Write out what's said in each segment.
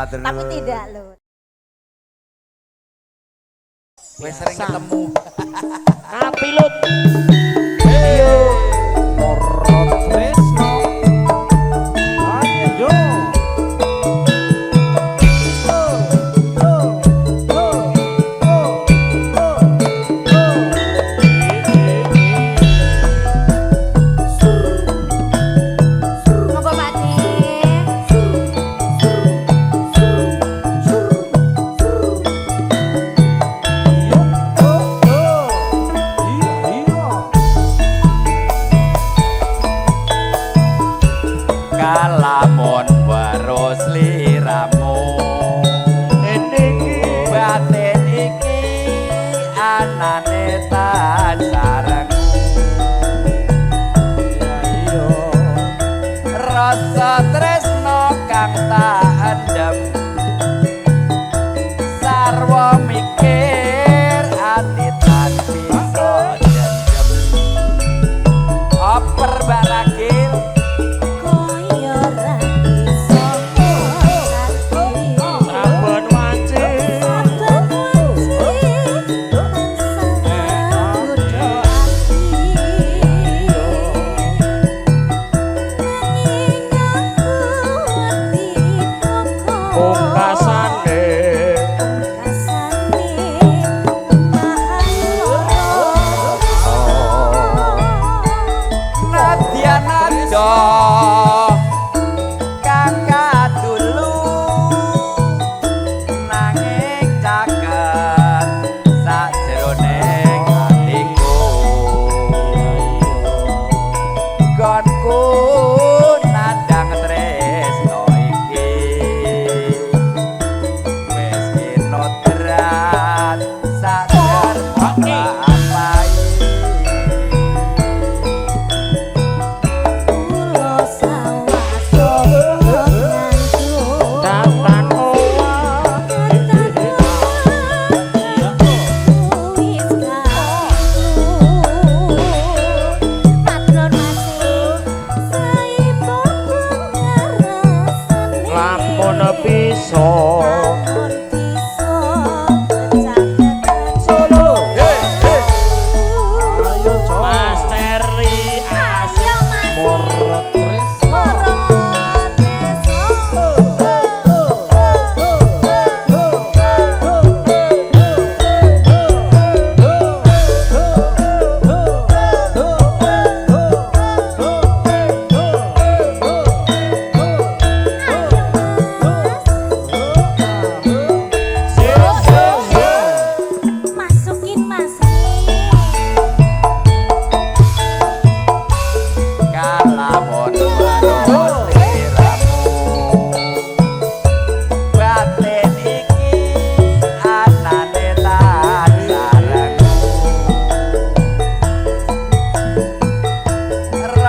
Tapi tidak loh. Gue sering ketemu. Kapilut. Ayo. Morot Tresno. Ayo.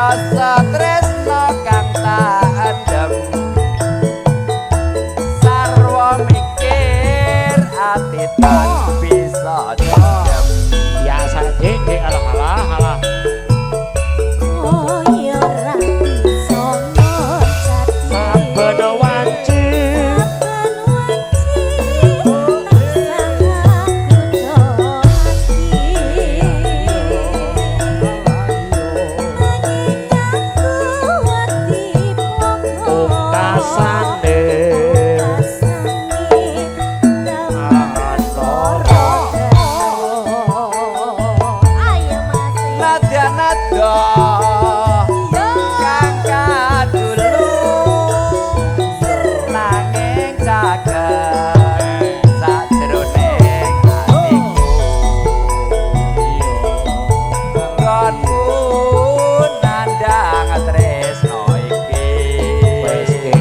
rasa tresno kang tak endem sarwa mikir ati tan bisa dendem biasa dik alah alah Oh ya ora bisa ngocati saben wanci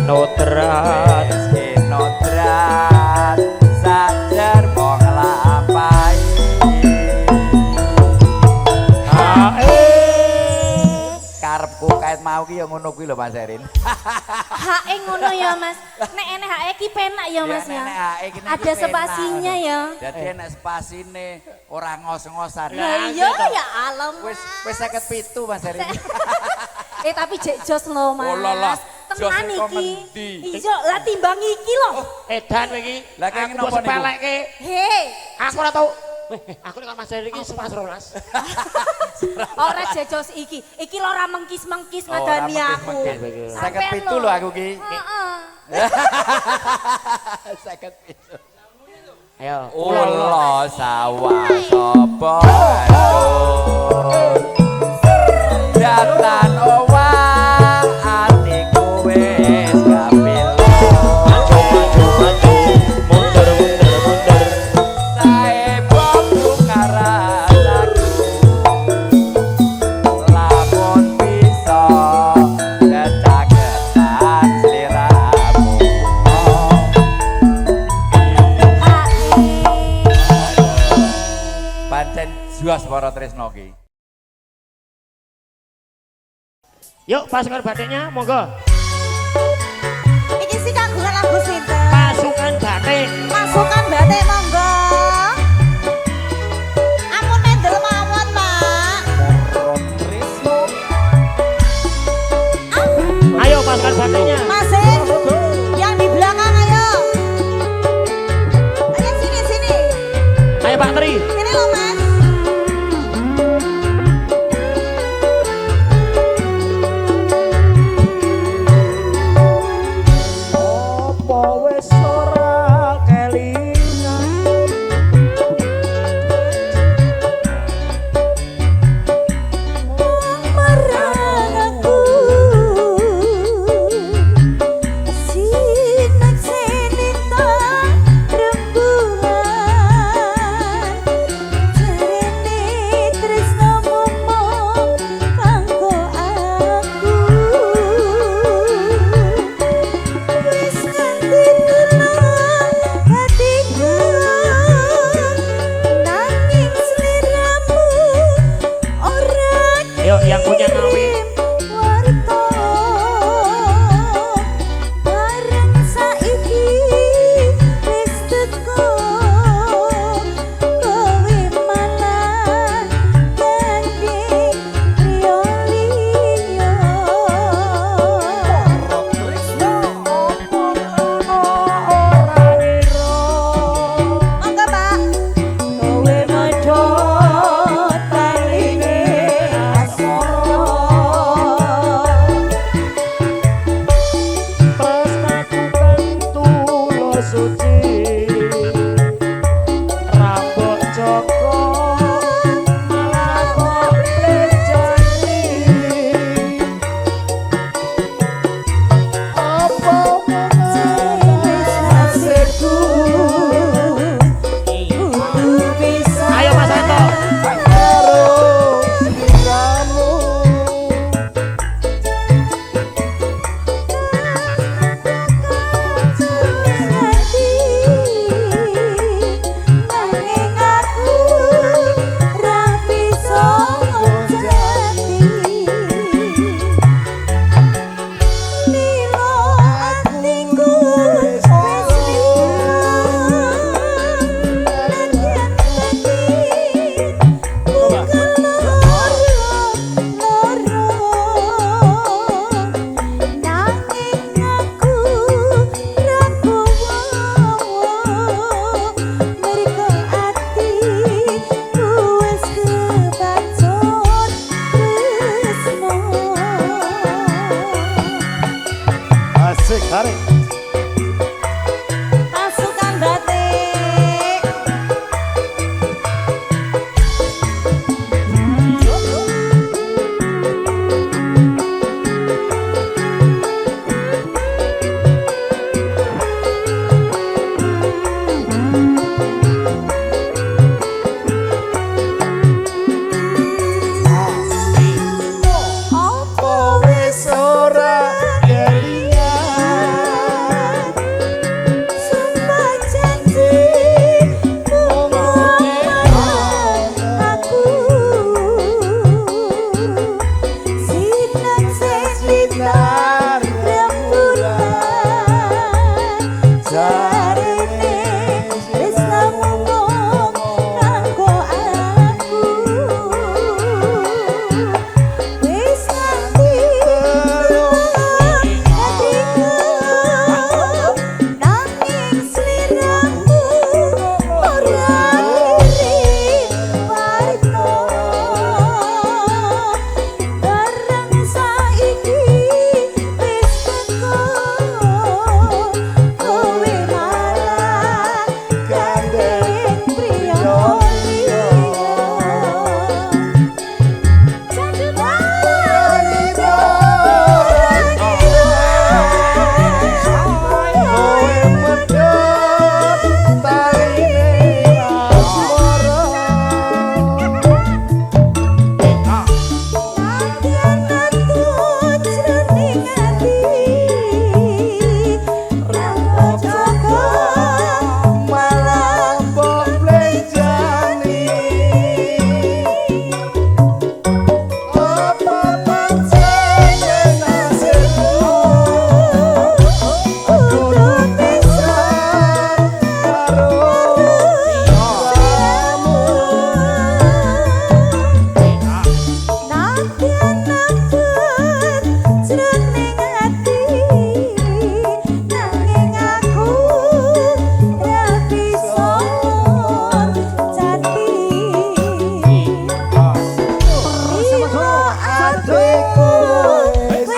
notrat notrat sadar mau ngelapai karepku kait mau ki ya ngono kuwi lho Mas Erin Hae ngono ya Mas nek enek hae ki penak ya Mas ya ada spasinya ya jadi enek spasine ora ngos-ngosan lah iya ya alam wis 57 Mas Erin tapi jek jos lho Mas oh lah tenan iki iya lah timbang iki lho edan iki lah kene napa niku sepelekke he aku ora tau aku nek Mas Erin iki sepas rolas ora jejos iki lho ora mengkis-mengkis ngadani aku 57 lho aku ki heeh 57 ayo ulo sawah sapa datan owah atiku wis kapil maju mundur sae bom ngarasaku lamun bisa kecaketan sliramu pancen juas para tresno ki yuk pasukan batiknya monggo iki sih kagungan lagu sinten pasukan batik pasukan batik monggo ampun mendel mawon Pak tresno ayo pasukan batiknya Mas yang di belakang ayo sini ayo Pak Tri sini loh Mas yuk yang punya ngawi Kowe medhot taline asmara Tarik. Pasukan batik. Apa wis ora kelingan Sumpah janji aku sinar sekitar rembulan jarene wis ngomong kanggo aku wis nganti hatiku nanging sliramu ora iring warna bareng saiki wis teko kowe malah gandeng priya liya kowe medhot taline asmara malah mbok blejani apa pancene nasibku kudu pisan karo kamu adikku wis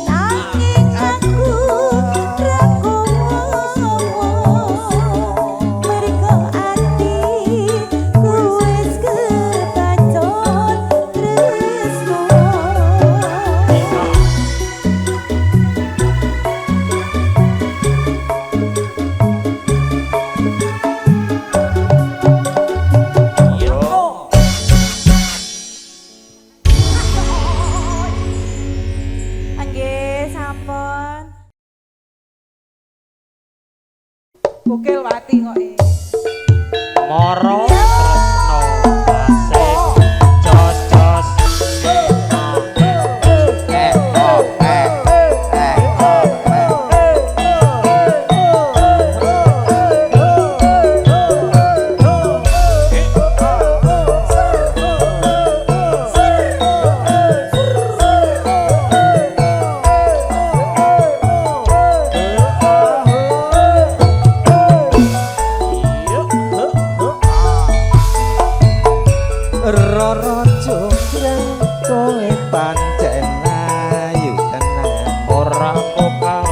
Nanging aku mergo atiku wis kebacut tresno Nggih, sampun. Bukil wati kok Moro tresno asik jos jos Roro jonggrang kowe pancen ayu tenan ora mokal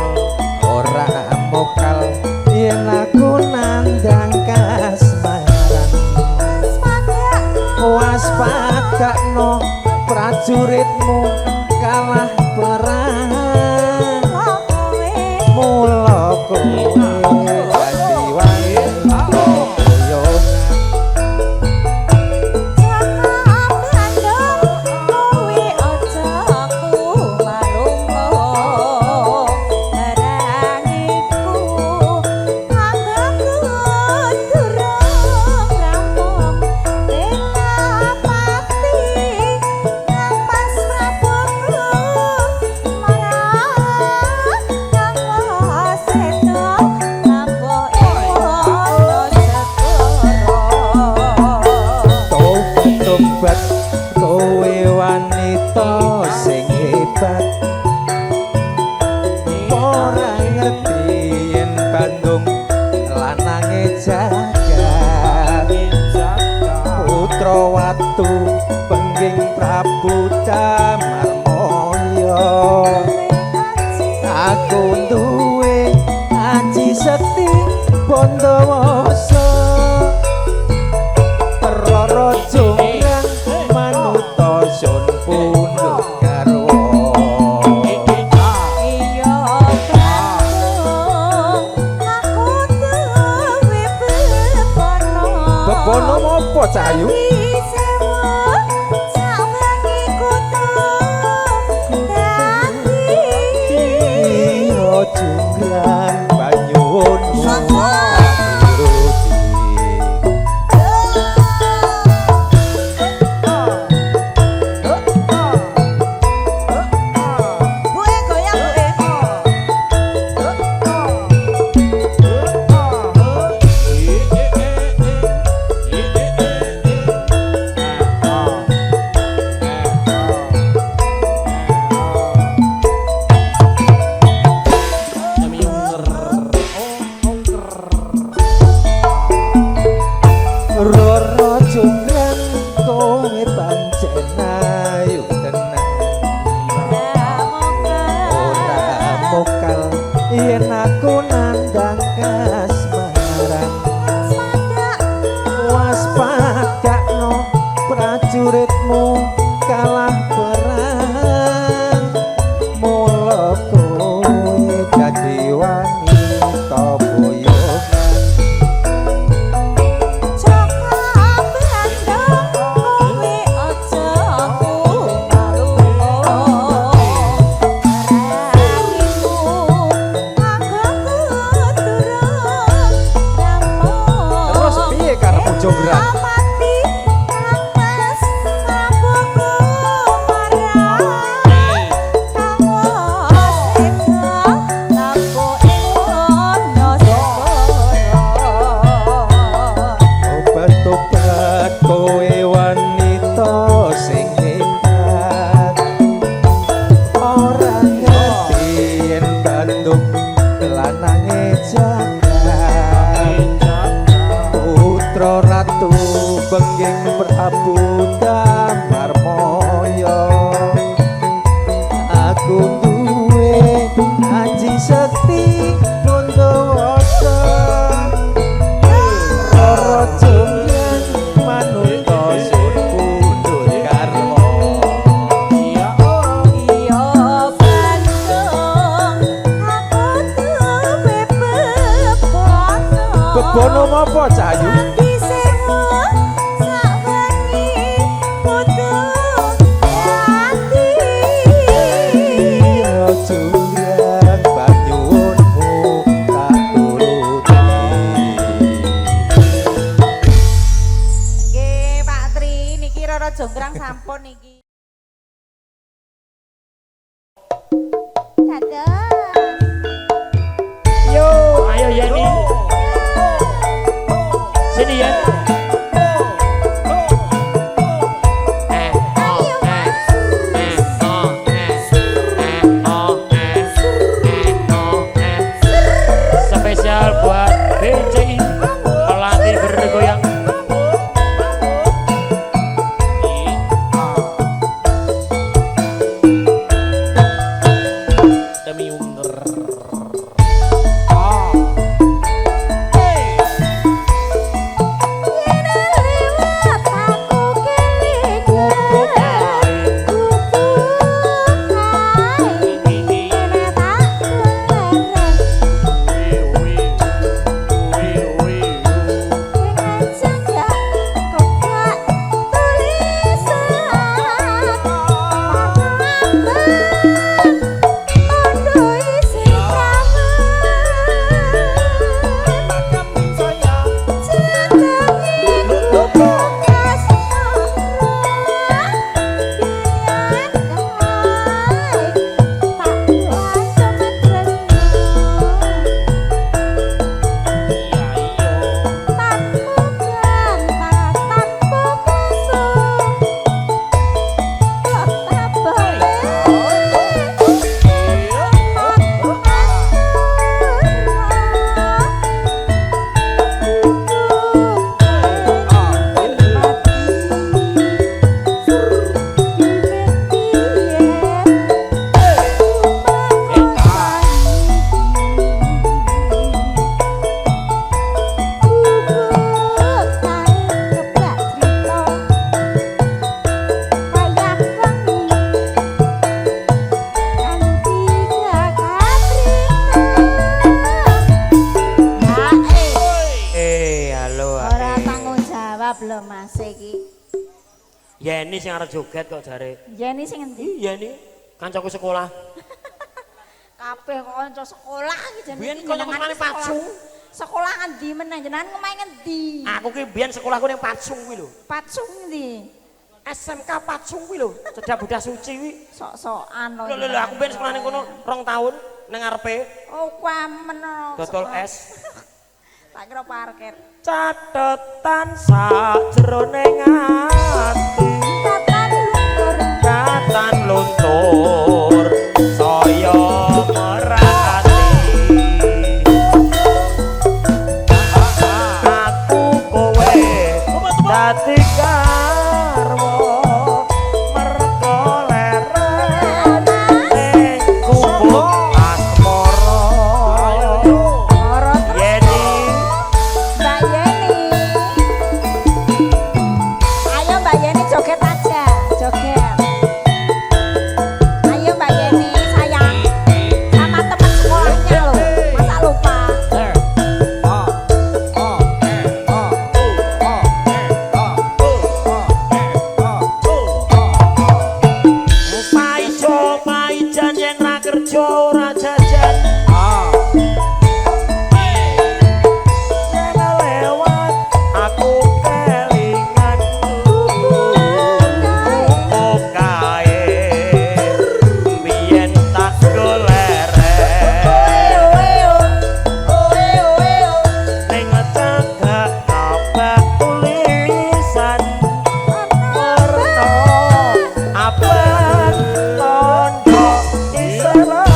ora mokal yen aku nandang kasmaran waspadakno prajuritmu kalah perang mula kowe dadi wanita koyongan Pas Prabu Bondowoso Roro Jonggrang manuta sun pundhut garwa Iya Kakung aku duwe bebono. Bebono apa Cahayu? Jonggrang banyuwun turuti Roro Jonggrang kowe pancen ayu tenan ora mokal yen aku nandang kasmaran waspadakno prajuritmu kalah perang mula kowe dadi wanita boyongan Jonggrang obat-obat kowe wanita sing hebat ora ngerti yen bandung lanange jagat putra ratu bengging Prabu Damarmaya aku duwe aji sekti Bondowoso Roro Jonggrang manuta sun pundhut garwa Iya Bandung aku duwe bebono. Bebono apa Cahayu? Jonggrang banyuwunmu tak turuti Nggih Pak Tri niki Roro Jonggrang sampun niki. Dadah. Yo, ayo Yeni. Sini Yen. Spesial buat BCI pelatih bergoyang. Demi Yeni sing arep joget kok jare. Yeni sing endi? Yeni kancaku sekolah. Kabeh kanca sekolah iki jenenge. Biyen kancaku sekolah ning Pacung. Sekolah ngendi meneh jenengan ngomong ngendi? Aku ki biyen sekolahku ning Pacung kuwi lho. Pacung ngendi? SMK Pacung kuwi lho, Cedak Buddha Suci kuwi. Sok-sokan lho. Lho aku biyen sekolah ning kono 2 tahun ning ngarepe. Oh, kwamen. Dodol es. Tak kira parkir. Catetan sajroning ati. Katan luntur saya merati. Aku kowe dadi garwa merga leren ning kubuk asmara. Yeni Mbak Yeni. Ayo Mbak Yeni joget aja, joget. Ayo Mbak Yeni sayang. Sama teman sekolahnya loh. Masa lupa? Paijo paijan yen ra kerja ora jajan. Yen lewat aku kelingan kok kae biyen tak goleren ning cagak abah tulisan warna abang tondo diselokan.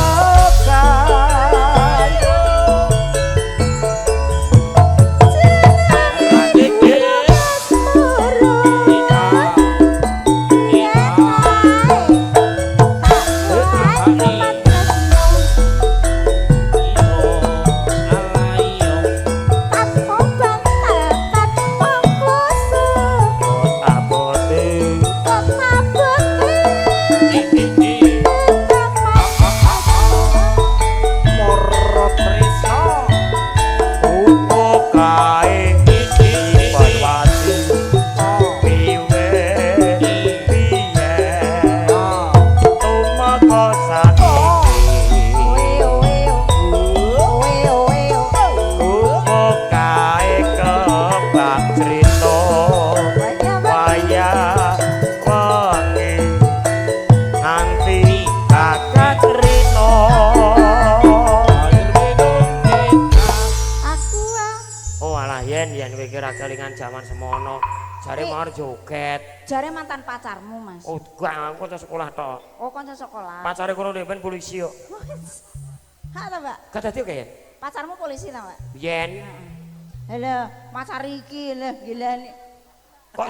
Kelingan zaman semono jare mau joget. Jare mantan pacarmu, Mas. Oh, gak aku kanca sekolah tok. Oh, kanca sekolah. Pacare kono ben polisi yo. Hah, ta, Mbak? Gak dadi kaya. Pacarmu polisi ta, Mbak? Yen Halo, pacar iki lho, gila nih. kok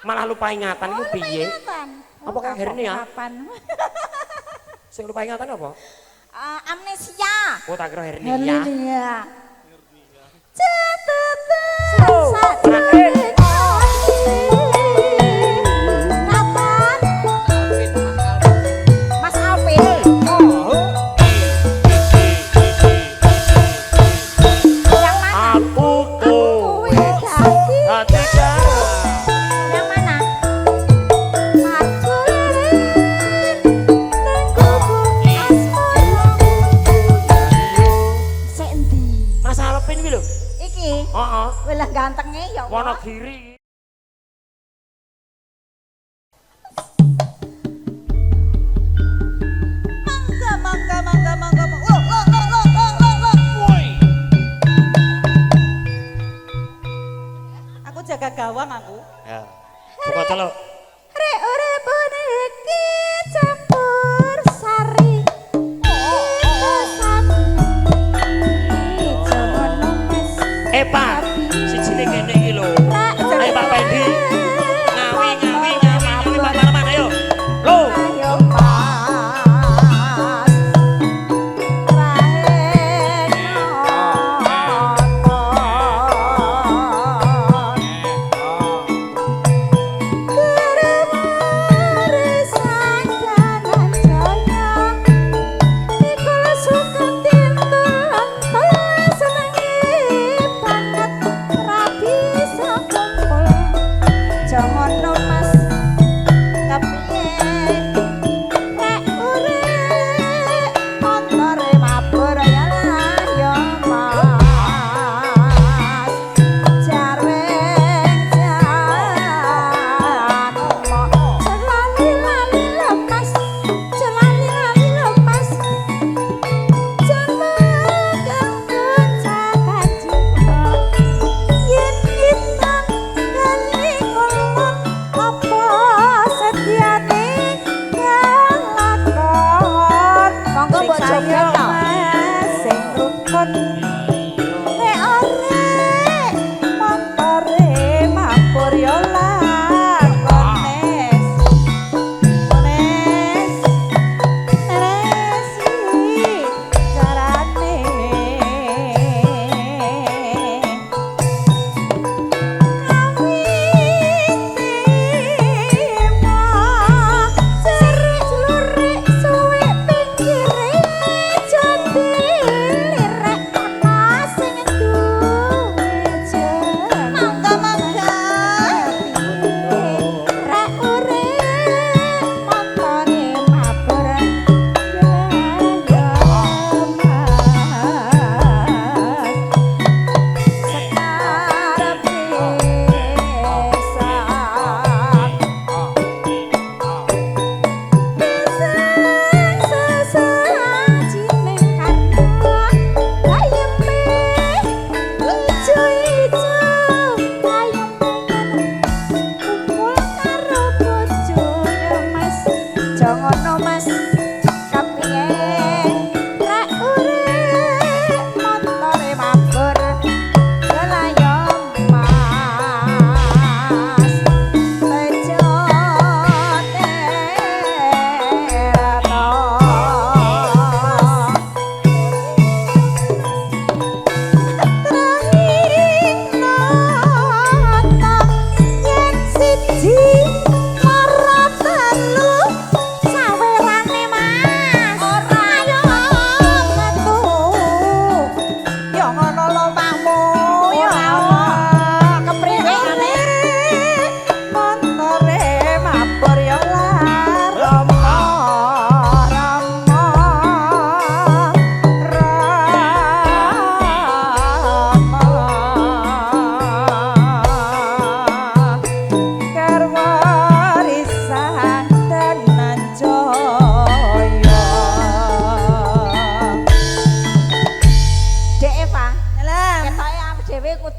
malah lupa ingatan iku piye? Apa kang hernia? Kapan? Sing lupa ingatan apa? Amnesia. Oh, tak kira hernia. Hernia. Mas Alvin. Yang mana? Aku kowe dadi Yang mana? Mas Alvin kuwi lho. Iki. Heeh. Welah gantengnya ya. Wonogiri. Mangga. Aku jaga gawang aku. Ya. Buka celuk. Rek uripun iki campur sari. Pak, siji ning kene iki lho. Ayo Pak Pendi. Ngawi Pak Parman ayo. Lho. Ayo Mas. Banget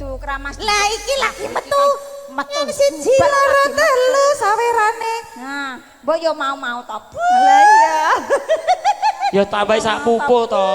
bojo kramas. Lah iki lagi metu. Metu Siji loro telu sawerane. Nah, mbok yo mau-mau to. Lah iya. Ya tambah sak pupuh to.